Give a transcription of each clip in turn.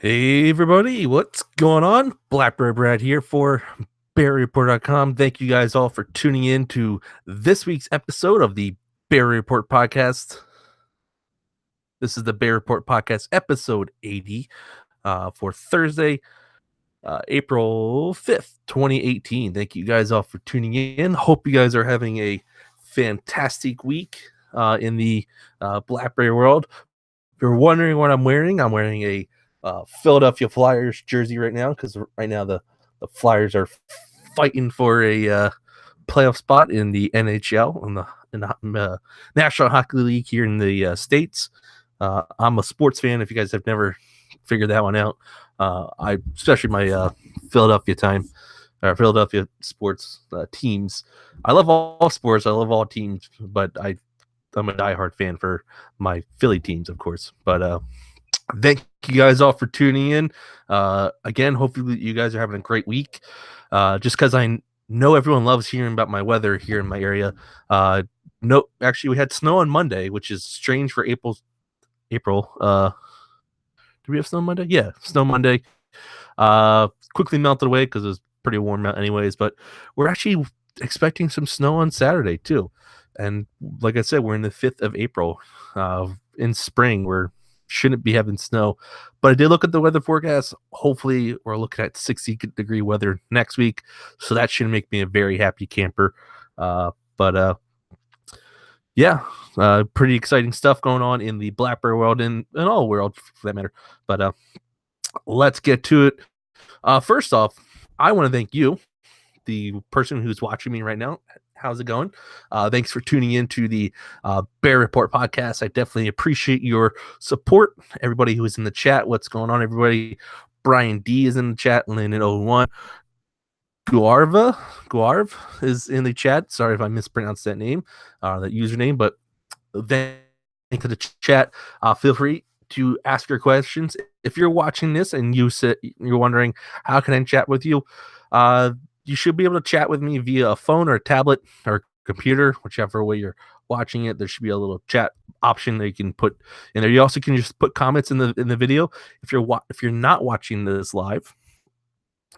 Hey everybody, what's going on? BlackBerry Brad here for BerryReporter.com. Thank you guys all for tuning in to this week's episode of the Berry Report podcast. This is the Berry Report podcast episode 80 for Thursday, April 5th, 2018. Thank you guys all for tuning in. Hope you guys are having a fantastic week in the BlackBerry world. If you're wondering what I'm wearing a Philadelphia Flyers jersey right now because right now the Flyers are fighting for a playoff spot in the NHL in the National Hockey League here in the States. I'm a sports fan. If you guys have never figured that one out, I especially my Philadelphia sports teams. I love all sports. I love all teams, but I'm a diehard fan for my Philly teams, of course. But thank you guys all for tuning in. Again, hopefully you guys are having a great week. Just because I know everyone loves hearing about my weather here in my area. No, actually, we had snow on Monday, which is strange for April. Did we have snow Monday? Yeah, snow Monday. Quickly melted away because it was pretty warm out anyways. But we're actually expecting some snow on Saturday too. And like I said, we're in the 5th of April. In spring, we shouldn't be having snow. But I did look at the weather forecast. Hopefully, we're looking at 60-degree weather next week. So that should make me a very happy camper. Yeah, pretty exciting stuff going on in the BlackBerry world and in all world for that matter. But let's get to it. First off, I want to thank you, the person who's watching me right now. How's it going? Thanks for tuning in to the Bear Report podcast. I definitely appreciate your support. Everybody who is in the chat, what's going on, everybody? Brian D is in the chat, Landon01. Guarv is in the chat. Sorry if I mispronounced that name, that username, but thank you to the chat. Feel free to ask your questions. If you're watching this and you're wondering how can I chat with you, you should be able to chat with me via a phone or a tablet or computer, whichever way you're watching it. There should be a little chat option that you can put in there. You also can just put comments in the video. If you're not watching this live,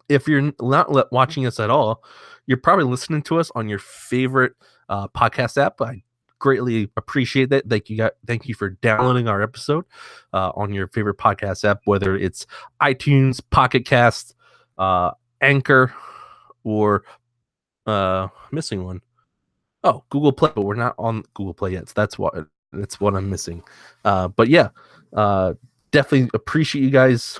if you're not watching us at all, you're probably listening to us on your favorite podcast app. I greatly appreciate that. Thank you for downloading our episode on your favorite podcast app, whether it's iTunes, Pocket Cast, Anchor, or missing one. Oh, Google Play, but we're not on Google Play yet. So that's what I'm missing. But yeah, definitely appreciate you guys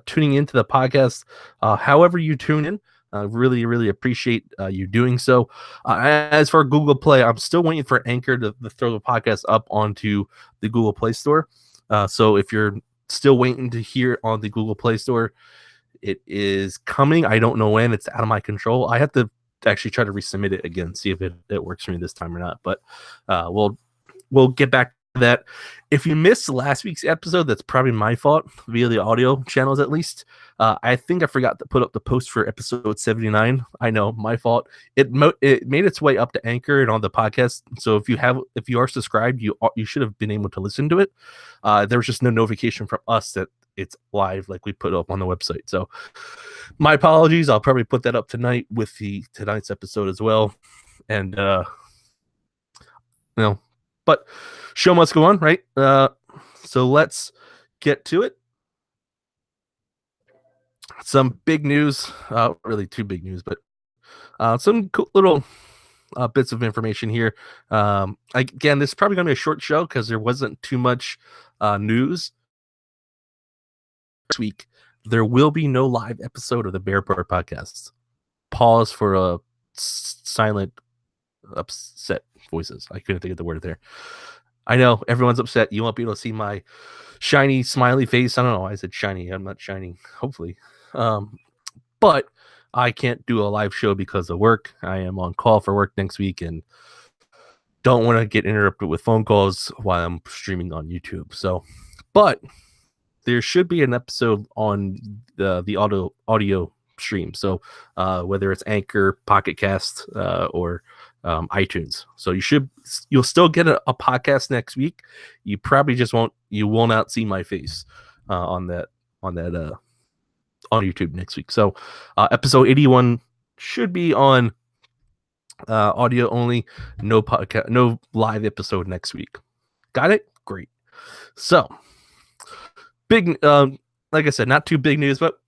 tuning into the podcast. However you tune in, really, really appreciate you doing so. As for Google Play, I'm still waiting for Anchor to throw the podcast up onto the Google Play Store. So if you're still waiting to hear on the Google Play Store, it is coming. I don't know when. It's out of my control. I have to actually try to resubmit it again, see if it works for me this time or not. But we'll get back to that. If you missed last week's episode, that's probably my fault via the audio channels at least. I think I forgot to put up the post for episode 79. I know, my fault. It made its way up to Anchor and on the podcast. So if you are subscribed, you should have been able to listen to it. There was just no notification from us that it's live like we put up on the website. So my apologies. I'll probably put that up tonight with tonight's episode as well. And but show must go on, right? So let's get to it. Some big news, really two big news, but some cool little bits of information here. Again, this is probably going to be a short show because there wasn't too much news. Next week, there will be no live episode of the Bear Report podcast. Pause for a silent, upset voices. I couldn't think of the word there. I know everyone's upset. You won't be able to see my shiny, smiley face. I don't know why I said shiny. I'm not shining, hopefully. But I can't do a live show because of work. I am on call for work next week and don't want to get interrupted with phone calls while I'm streaming on YouTube. So, but there should be an episode on the audio stream. So whether it's Anchor, Pocket Cast, or iTunes. So you'll still get a podcast next week. You probably just you will not see my face on that on that on YouTube next week. So episode 81 should be on audio only, no podcast, no live episode next week. Got it? Great. So big, like I said, not too big news, but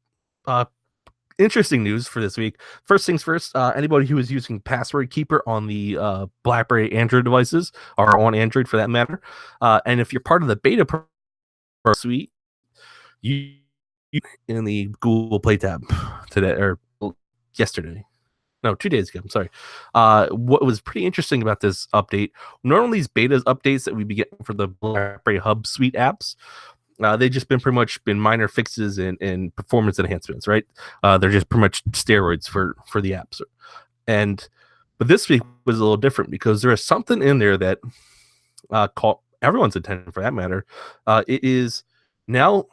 interesting news for this week. First things first, anybody who is using Password Keeper on the BlackBerry Android devices, or on Android for that matter, and if you're part of the beta suite, you in the Google Play tab today or yesterday. No, 2 days ago. I'm sorry. What was pretty interesting about this update, normally these betas updates that we be getting for the BlackBerry Hub Suite apps, they've just been pretty much been minor fixes and performance enhancements, right? They're just pretty much steroids for the apps. But this week was a little different because there is something in there that caught everyone's attention for that matter. It is now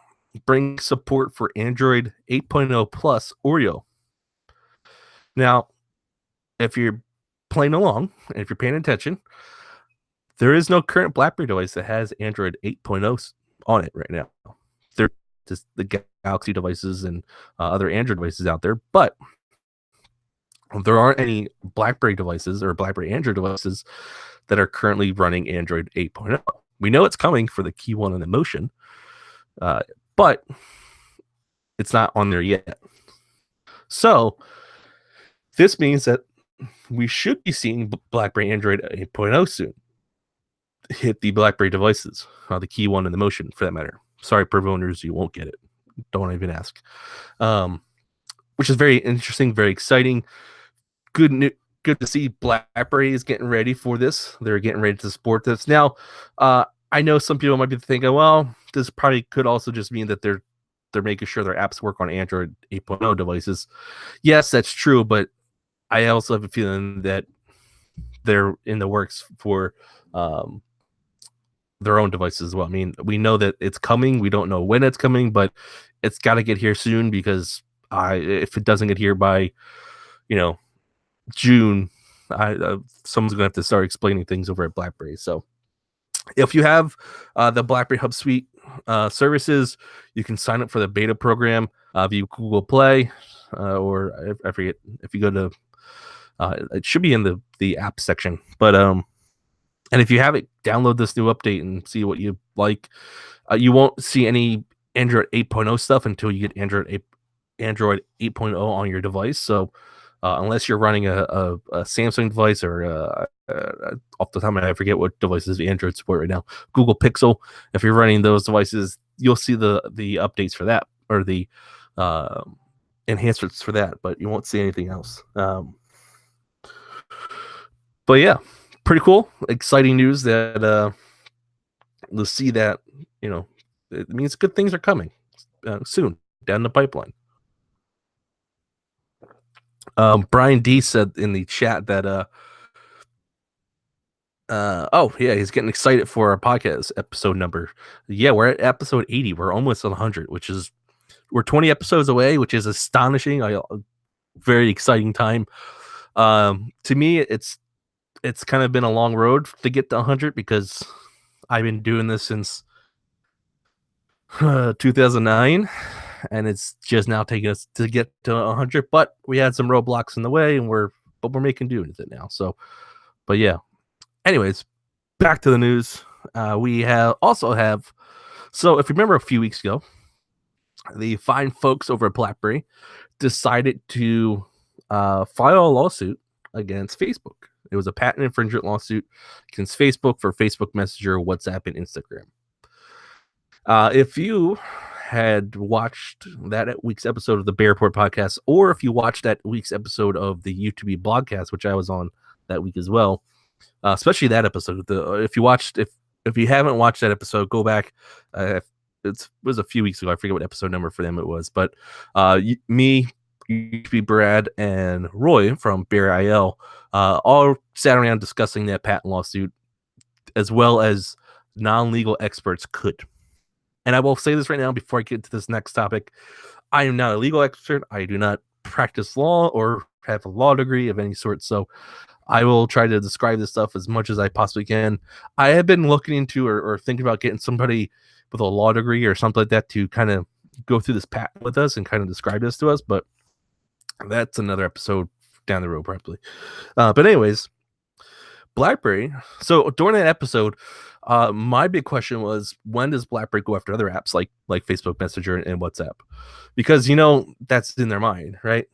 bring support for Android 8.0 plus Oreo. Now, if you're playing along and if you're paying attention, there is no current BlackBerry device that has Android 8.0 on it right now. They're just the Galaxy devices and other Android devices out there, but there aren't any BlackBerry devices or BlackBerry Android devices that are currently running Android 8.0. We know it's coming for the Key 1 and the Motion, but it's not on there yet. So this means that we should be seeing BlackBerry Android 8.0 soon hit the BlackBerry devices, the Key 1 and the Motion for that matter. Sorry, PRIV owners, you won't get it. Don't even ask. Which is very interesting, very exciting. Good to see BlackBerry is getting ready for this. They're getting ready to support this. Now, I know some people might be thinking, well, this probably could also just mean that they're making sure their apps work on Android 8.0 devices. Yes, that's true, but I also have a feeling that they're in the works for their own devices as well. I mean, we know that it's coming. We don't know when it's coming, but it's got to get here soon because if it doesn't get here by, June, someone's gonna have to start explaining things over at BlackBerry. So if you have the BlackBerry Hub Suite services, you can sign up for the beta program via Google Play, or I forget if you go to it should be in the app section. But and if you have it, download this new update and see what you like. You won't see any Android 8.0 stuff until you get Android 8.0 on your device. So unless you're running a Samsung device or off the top of my head, I forget what devices Android support right now. Google Pixel. If you're running those devices, you'll see the updates for that or the enhancements for that, but you won't see anything else. But yeah, pretty cool, exciting news that we'll see that it means good things are coming soon down the pipeline. Brian D said in the chat that he's getting excited for our podcast episode number. Yeah, we're at episode 80. We're almost on 100, we're 20 episodes away, which is astonishing. Very exciting time. To me, it's kind of been a long road to get to 100 because I've been doing this since 2009, and it's just now taking us to get to 100. But we had some roadblocks in the way, and we're making do with it now. So, but yeah. Anyways, back to the news. We also have. So, if you remember a few weeks ago, the fine folks over at BlackBerry decided to file a lawsuit against Facebook. It was a patent infringement lawsuit against Facebook for Facebook Messenger, WhatsApp, and Instagram. If you had watched that week's episode of the BerryReporter podcast, or if you watched that week's episode of the YouTube blogcast, which I was on that week as well, especially that episode. If you haven't watched that episode, go back. It was a few weeks ago. I forget what episode number for them it was, but me, Brad, and Roy from BerryIL all sat around discussing that patent lawsuit, as well as non-legal experts could. And I will say this right now before I get to this next topic. I am not a legal expert. I do not practice law or have a law degree of any sort. So I will try to describe this stuff as much as I possibly can. I have been looking into or thinking about getting somebody with a law degree or something like that to kind of go through this patent with us and kind of describe this to us, but that's another episode down the road probably. But anyways, BlackBerry. So during that episode, my big question was, when does BlackBerry go after other apps like Facebook Messenger and WhatsApp? Because that's in their mind, right?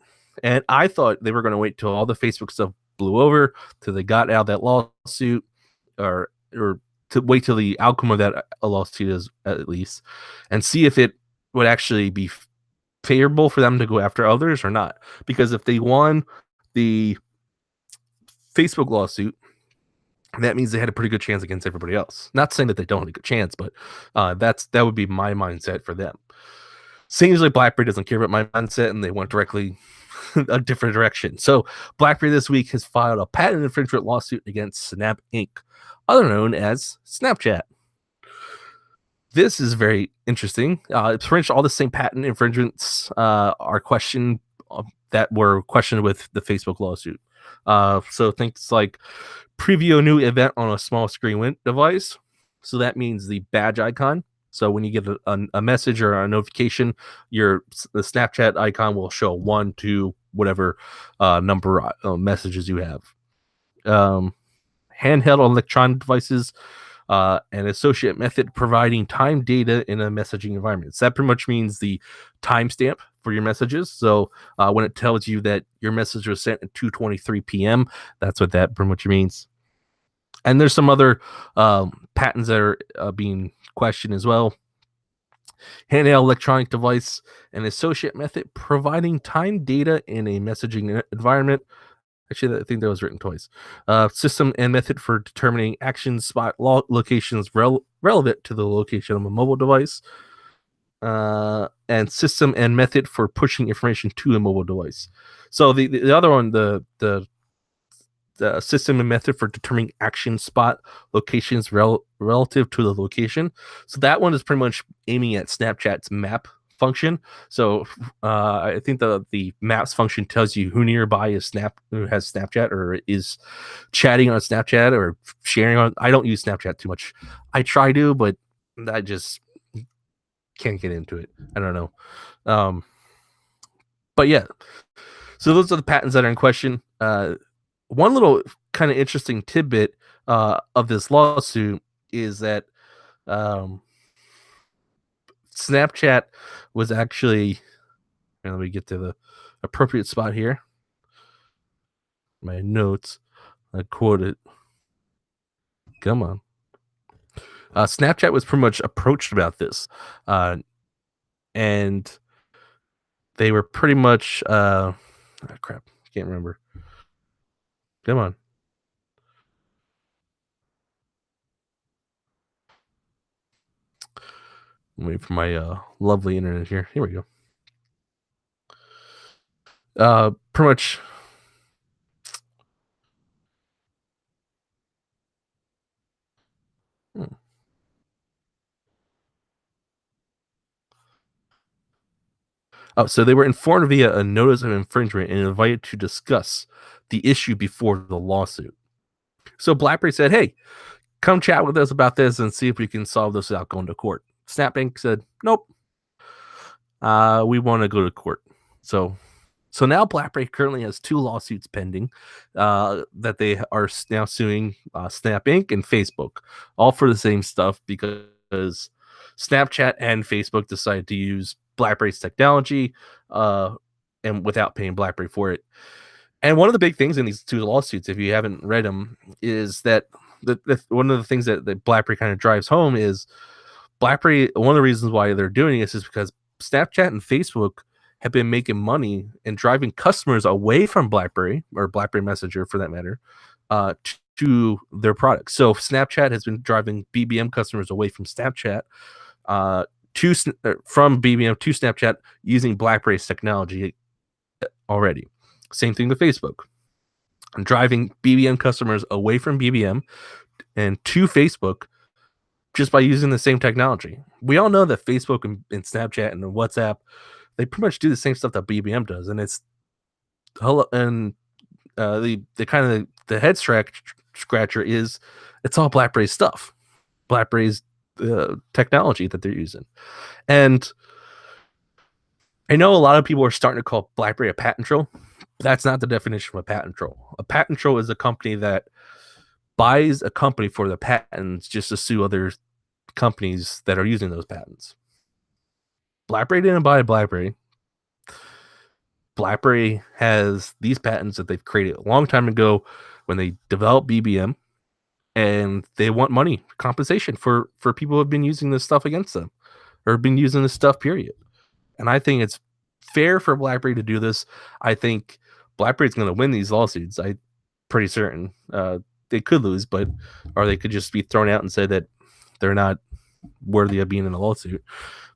And I thought they were going to wait till all the Facebook stuff blew over, till they got out of that lawsuit, or to wait till the outcome of that lawsuit is at least, and see if it would actually be favorable for them to go after others or not. Because if they won the Facebook lawsuit, that means they had a pretty good chance against everybody else. Not saying that they don't have a good chance, but that would be my mindset for them. Seems like BlackBerry doesn't care about my mindset, and they went directly a different direction. So BlackBerry this week has filed a patent infringement lawsuit against Snap Inc., other known as Snapchat. This is very interesting. Pretty much all the same patent infringements are questioned that were questioned with the Facebook lawsuit. So things like preview a new event on a small screen device. So that means the badge icon. So when you get a message or a notification, the Snapchat icon will show 1, 2, whatever number messages you have. Handheld electronic devices, an associate method providing time data in a messaging environment. So that pretty much means the timestamp for your messages. So when it tells you that your message was sent at 2:23 p.m., that's what that pretty much means. And there's some other patents that are being questioned as well. Handheld electronic device, an associate method providing time data in a messaging environment. Actually, I think that was written twice. System and method for determining action spot locations relevant to the location of a mobile device. And system and method for pushing information to a mobile device. So the other one, the system and method for determining action spot locations relative to the location. So that one is pretty much aiming at Snapchat's map function. So I think the maps function tells you who nearby who has Snapchat or is chatting on Snapchat or sharing on. I don't use Snapchat too much. I try to, but I just can't get into it. I don't know. But yeah, so those are the patents that are in question. One little kind of interesting tidbit of this lawsuit is that Snapchat was actually, let me get to the appropriate spot here. My notes, I quote it. Come on. Snapchat was pretty much approached about this, and they were pretty much, crap, can't remember. Come on. Wait for my lovely internet here. Here we go. Pretty much. So they were informed via a notice of infringement and invited to discuss the issue before the lawsuit. So BlackBerry said, "Hey, come chat with us about this and see if we can solve this without going to court." Snap Inc. said, "Nope, we want to go to court." So now BlackBerry currently has 2 lawsuits pending that they are now suing Snap Inc. and Facebook, all for the same stuff because Snapchat and Facebook decided to use BlackBerry's technology and without paying BlackBerry for it. And one of the big things in these 2 lawsuits, if you haven't read them, is that one of the things that BlackBerry kind of drives home is BlackBerry. One of the reasons why they're doing this is because Snapchat and Facebook have been making money and driving customers away from BlackBerry or BlackBerry Messenger, for that matter, to their products. So Snapchat has been driving BBM customers away from Snapchat, from BBM to Snapchat using BlackBerry's technology already. Same thing with Facebook, driving BBM customers away from BBM and to Facebook just by using the same technology. We all know that Facebook and Snapchat and WhatsApp, they pretty much do the same stuff that BBM does, and it's the kind of the head scratcher is it's all BlackBerry stuff, BlackBerry's technology that they're using, and I know a lot of people are starting to call BlackBerry a patent troll. That's not the definition of a patent troll. A patent troll is a company that buys a company for the patents just to sue other companies that are using those patents. BlackBerry didn't buy BlackBerry. BlackBerry has these patents that they've created a long time ago when they developed BBM, and they want money compensation for people who have been using this stuff against them or been using this stuff. Period. And I think it's fair for BlackBerry to do this. I think BlackBerry's going to win these lawsuits. I'm pretty certain. They could lose, but or they could just be thrown out and say that they're not worthy of being in a lawsuit.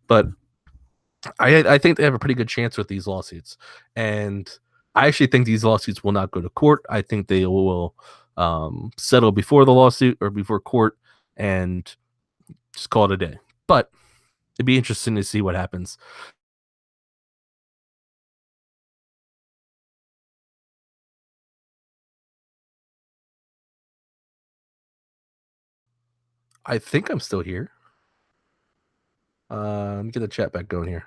But I think they have a pretty good chance with these lawsuits, and I actually think these lawsuits will not go to court. I think they will settle before the lawsuit or before court and just call it a day. But it'd be interesting to see what happens. I think I'm still here. Let me get the chat back going here.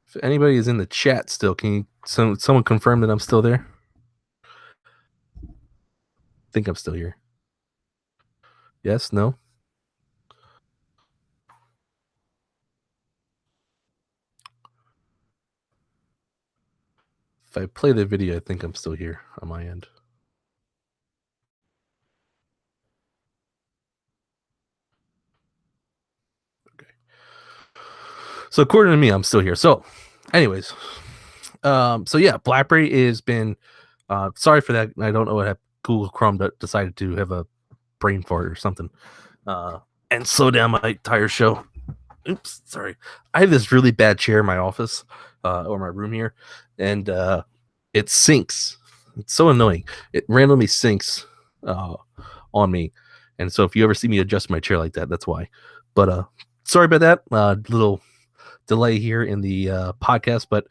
If anybody is in the chat still, can you someone confirm that I'm still there? I think I'm still here. Yes, no? If I play the video, I think I'm still here on my end. Okay. So according to me, I'm still here. So, anyways, so yeah, BlackBerry has been. Sorry for that. I don't know what happened. Google Chrome decided to have a brain fart or something, and slow down my entire show. Oops, sorry. I have this really bad chair in my office or my room here, and it sinks. It's so annoying. It randomly sinks on me, and so if you ever see me adjust my chair like that, that's why. But sorry about that. Little delay here in the podcast, but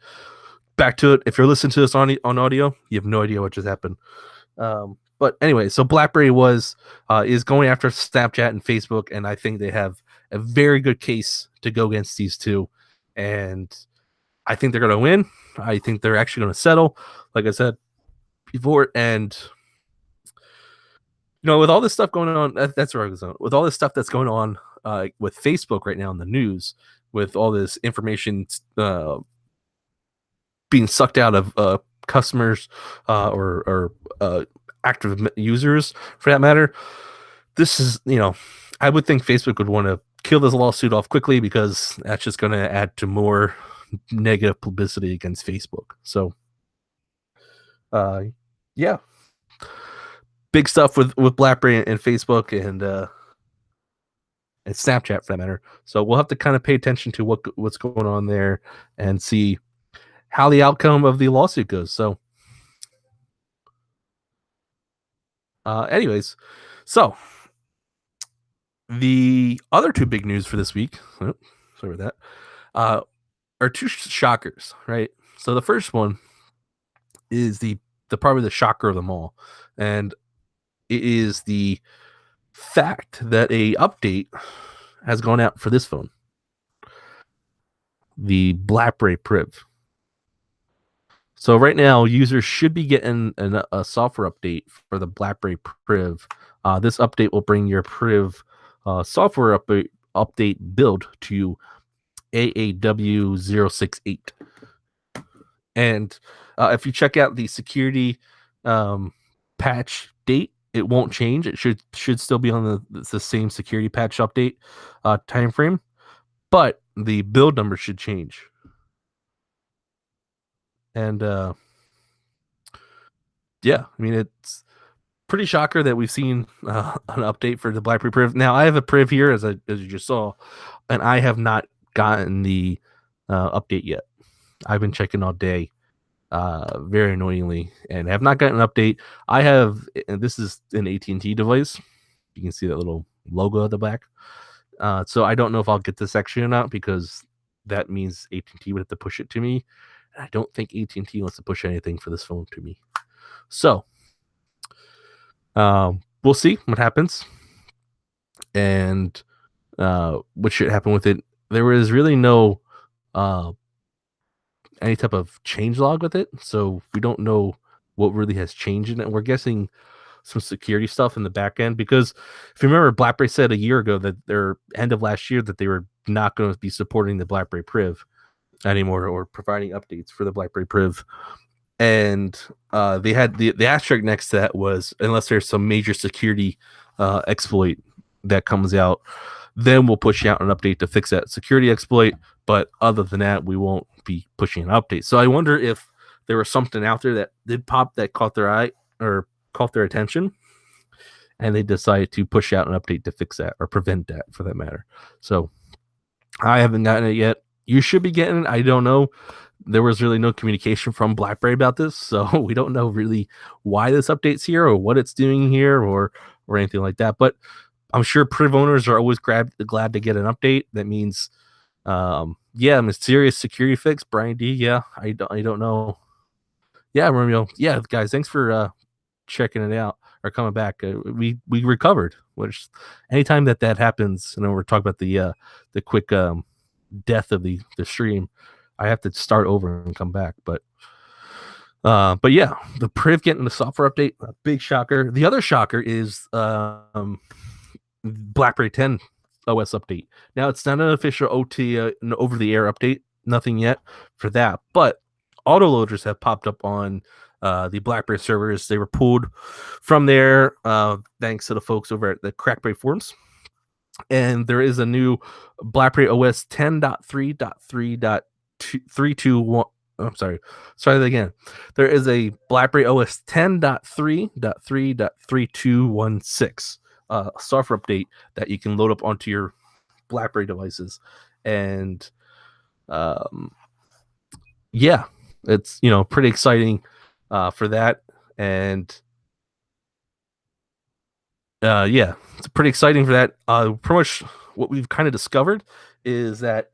back to it. If you're listening to this on audio, you have no idea what just happened. But anyway, so BlackBerry is going after Snapchat and Facebook, and I think they have a very good case to go against these two, and I think they're going to win. I think they're actually going to settle, like I said before, and with all this stuff going on, that's where I was on. With all this stuff that's going on with Facebook right now in the news, with all this information being sucked out of customers or active users, for that matter, this is, I would think Facebook would want to kill this lawsuit off quickly because that's just going to add to more negative publicity against Facebook. So, yeah, big stuff with BlackBerry and Facebook and Snapchat, for that matter. So we'll have to kind of pay attention to what's going on there and see how the outcome of the lawsuit goes. So, anyways, so the other two big news for this week, sorry about that, are two shockers, right? So the first one is the probably the shocker of them all, and it is the fact that a update has gone out for this phone, the BlackBerry PRIV. So right now, users should be getting a software update for the BlackBerry PRIV. This update will bring your PRIV software update build to AAW068. And if you check out the security patch date, it won't change. It should still be on the same security patch update time frame, but the build number should change. And yeah, I mean, it's pretty shocker that we've seen an update for the BlackBerry PRIV. Now, I have a PRIV here, as you just saw, and I have not gotten the update yet. I've been checking all day, very annoyingly, and have not gotten an update. I have, and this is an AT&T device. You can see that little logo at the back. So I don't know if I'll get this actually or not, because that means AT&T would have to push it to me. And I don't think AT&T wants to push anything for this phone to me. So We'll see what happens and what should happen with it. There was really no uh, any type of change log with it, so we don't know what really has changed in it. We're guessing some security stuff in the back end because if you remember, BlackBerry said a year ago that their end of last year that they were not going to be supporting the BlackBerry PRIV anymore or providing updates for the BlackBerry PRIV. And they had the asterisk next to that was unless there's some major security exploit that comes out, then we'll push out an update to fix that security exploit. But other than that, we won't be pushing an update. So I wonder if there was something out there that did pop that caught their eye or caught their attention, and they decided to push out an update to fix that or prevent that for that matter. So I haven't gotten it yet. You should be getting it. I don't know. There was really no communication from BlackBerry about this, so we don't know really why this update's here or what it's doing here or anything like that. But I'm sure PRIV owners are always glad to get an update. That means, yeah, mysterious security fix. Brian D. Yeah, I don't know. Yeah, Romeo. Yeah, guys, thanks for checking it out or coming back. We recovered. Which anytime that happens, and then we're talking about the quick death of the stream, I have to start over and come back. But yeah, the PRIV getting the software update, a big shocker. The other shocker is BlackBerry 10 OS update. Now it's not an official OT over the air update, nothing yet for that, but autoloaders have popped up on the BlackBerry servers. They were pulled from there thanks to the folks over at the Crackberry forums. And there is a new BlackBerry OS 10.3.3.321. I'm sorry. Sorry that again. There is a BlackBerry OS 10.3.3.3216 software update that you can load up onto your BlackBerry devices. And yeah, it's pretty exciting for that. And yeah, it's pretty exciting for that. Pretty much what we've kind of discovered is that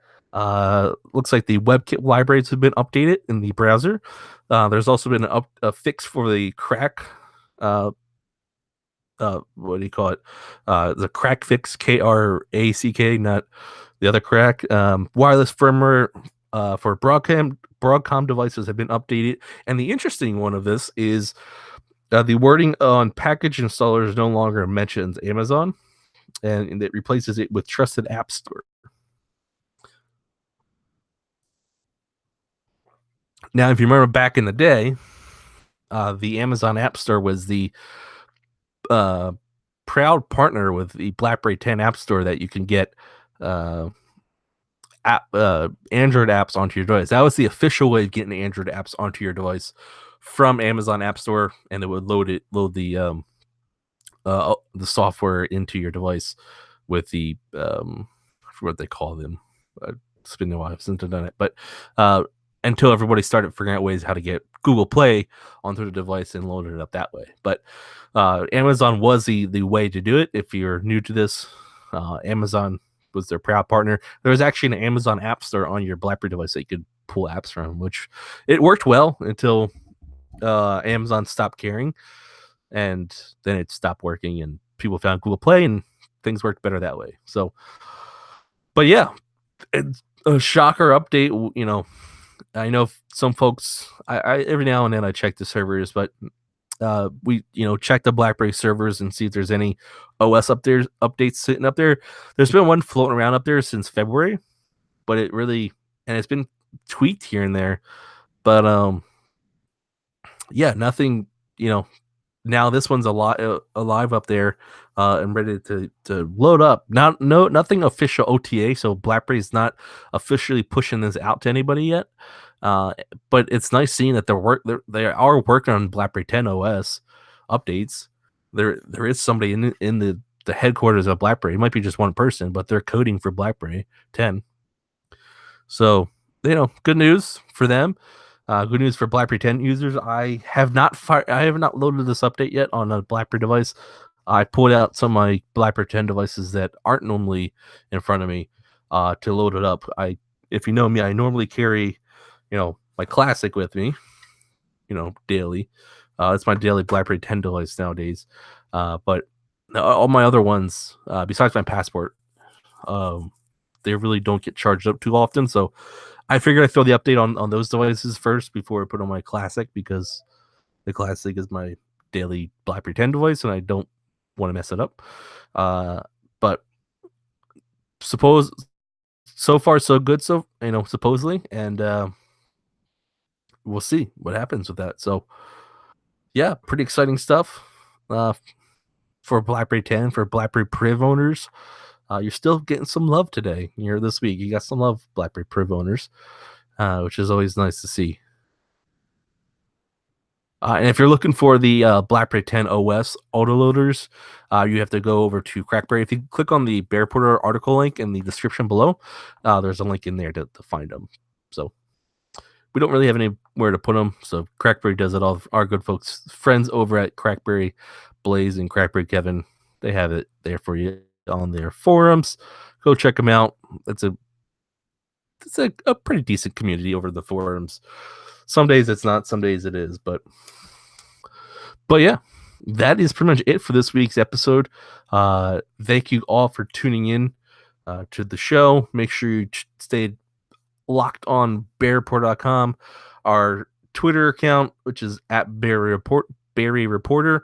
looks like the WebKit libraries have been updated in the browser. There's also been a fix for the crack. What do you call it? The crack fix, KRACK, not the other crack. Wireless firmware for Broadcom devices have been updated. And the interesting one of this is the wording on package installers no longer mentions Amazon, and it replaces it with Trusted App Store. Now, if you remember back in the day, the Amazon App Store was the proud partner with the BlackBerry 10 App Store that you can get Android apps onto your device. That was the official way of getting Android apps onto your device from Amazon App Store, and it would load the software into your device with the I forget what they call them. It's been a while since I've done it, but until everybody started figuring out ways how to get Google Play onto the device and load it up that way. But Amazon was the way to do it. If you're new to this, Amazon was their proud partner. There was actually an Amazon App Store on your BlackBerry device that you could pull apps from, which it worked well until Amazon stopped caring, and then it stopped working, and people found Google Play, and things worked better that way. So, but yeah, it's a shocker update. I know some folks. I every now and then I check the servers, but we check the BlackBerry servers and see if there's any OS updates sitting up there. There's been one floating around up there since February, but it's been tweaked here and there. But yeah, nothing. Now this one's alive up there and ready to load up. Nothing official OTA, so BlackBerry's not officially pushing this out to anybody yet. But it's nice seeing that they are working on BlackBerry 10 OS updates. There is somebody in the headquarters of BlackBerry. It might be just one person, but they're coding for BlackBerry 10. So good news for them. Good news for BlackBerry 10 users. I have not loaded this update yet on a BlackBerry device. I pulled out some of my BlackBerry 10 devices that aren't normally in front of me to load it up. If you know me, I normally carry, my Classic with me, daily. It's my daily BlackBerry 10 device nowadays. But all my other ones, besides my passport, um, they really don't get charged up too often. So I figured I'd throw the update on those devices first before I put on my Classic, because the Classic is my daily BlackBerry 10 device, and I don't want to mess it up. But suppose so far so good, so supposedly, and we'll see what happens with that. So yeah, pretty exciting stuff uh, for BlackBerry 10, for BlackBerry PRIV owners. You're still getting some love today. Here this week, you got some love, BlackBerry PRIV owners, which is always nice to see. And if you're looking for the BlackBerry 10 OS autoloaders, you have to go over to Crackberry. If you click on the BerryReporter article link in the description below, there's a link in there to find them. So we don't really have anywhere to put them, so Crackberry does it all. Our good folks, friends over at Crackberry, Blaze and Crackberry Kevin, they have it there for you on their forums. Go check them out. It's a pretty decent community over the forums. Some days it's not, some days it is, but yeah, that is pretty much it for this week's episode. Thank you all for tuning in to the show. Make sure you stay locked on BerryReporter.com, our Twitter account, which is at BerryReporter.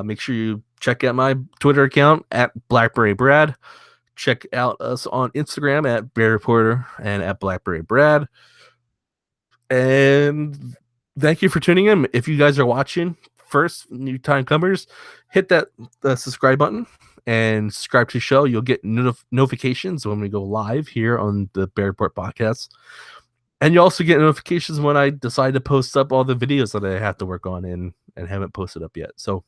Make sure you check out my Twitter account at BlackberryBrad. Check out us on Instagram at BerryReporter and at BlackberryBrad. And thank you for tuning in. If you guys are watching, first, new time comers, hit that subscribe button and subscribe to the show. You'll get notifications when we go live here on the Bear Report podcast. And you also get notifications when I decide to post up all the videos that I have to work on and haven't posted up yet. So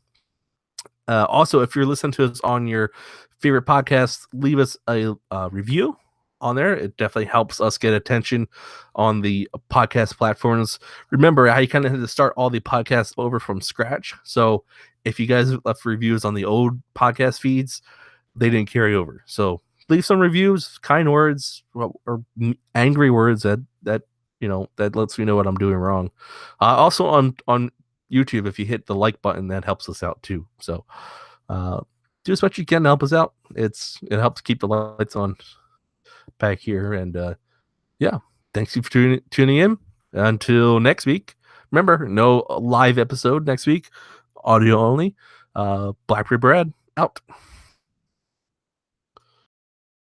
also, if you're listening to us on your favorite podcast, leave us a review on there. It definitely helps us get attention on the podcast platforms. Remember, I kind of had to start all the podcasts over from scratch. So if you guys left reviews on the old podcast feeds, they didn't carry over. So leave some reviews, kind words, or angry words that lets me know what I'm doing wrong. Also on YouTube, if you hit the like button, that helps us out too. So do as much you can to help us out. It helps keep the lights on back here. And yeah, thanks you for tuning in. Until next week, remember, no live episode next week, audio only. Blackberry Brad out.